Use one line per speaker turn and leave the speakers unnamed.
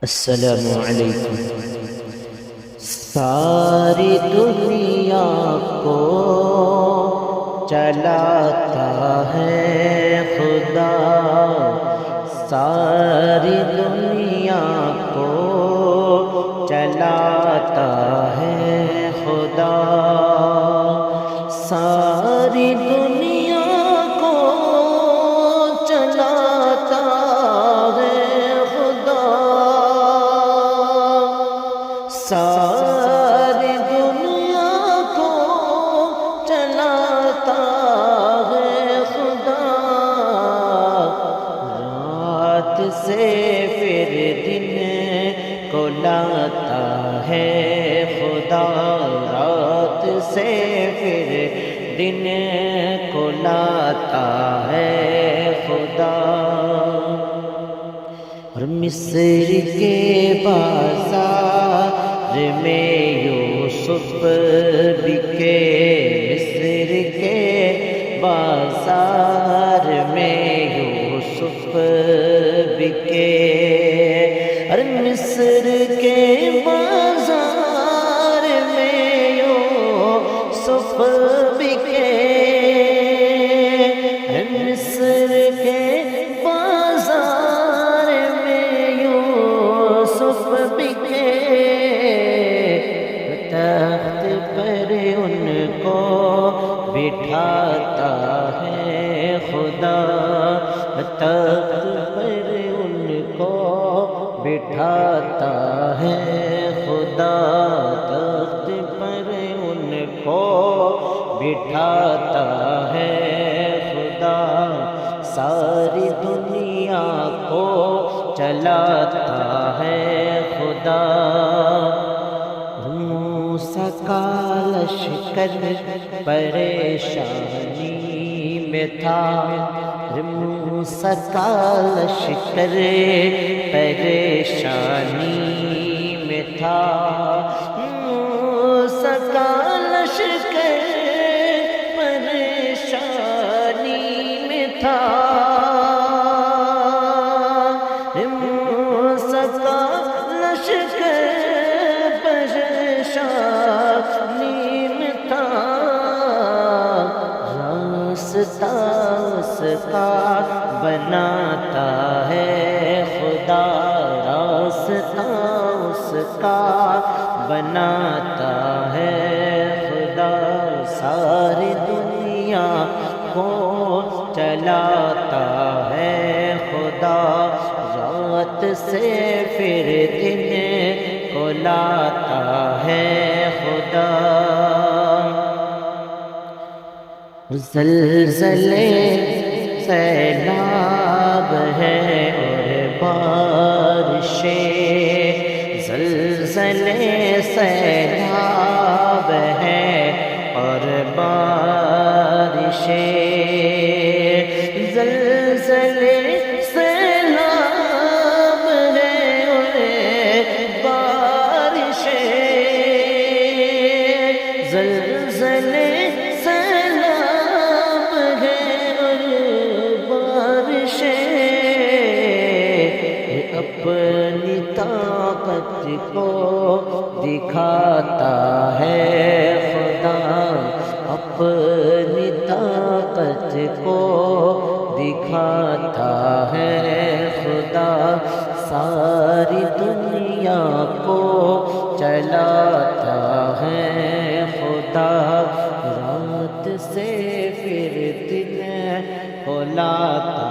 السلام علیکم۔ ساری دنیا کو چلاتا ہے خدا، ساری دنیا کو چلاتا ہے خدا، ساری دنیا کو چلاتا ہے خدا، ساری دنیا کو چلاتا ہے خدا، رات سے پھر دن کو لاتا ہے خدا، رات سے پھر دن کو لاتا ہے خدا، اور مصر کے بازار میں یوسف بکے، مصر کے بازار میں یوسف بکے، اور مصر کے بازار میں یوسف بکے، مصر کے بازار میں یوسف بکے، تخت پر ان کو بٹھاتا ہے خدا، تخت پر ان کو بٹھاتا ہے خدا، تخت پر ان کو بٹھاتا ہے خدا، ساری دنیا کو چلاتا ہے خدا، موسیٰ کا لشکر پریشانی میں تھا، موسیٰ کا لشکر پریشانی میں تھا، موسیٰ کا لشکر پریشانی میں تھا، موسیٰ کا لشکر پریشانی میں تھا، راستہ اس کا بناتا ہے خدا، راستہ اس کا بناتا ہے خدا، ساری دنیا کو چلاتا ہے خدا، رات سے پھر دن کو لاتا ہے خدا، زلزلے سیلاب ہے اور بارشیں، زلزلے سیلاب ہے اور بارشیں، زلزلے سیلاب ہے اور بارشیں، زلزلے اپنی طاقت کو دکھاتا ہے خدا، اپنی طاقت کو دکھاتا ہے خدا، ساری دنیا کو چلاتا ہے خدا، رات سے پھر دن کو لاتا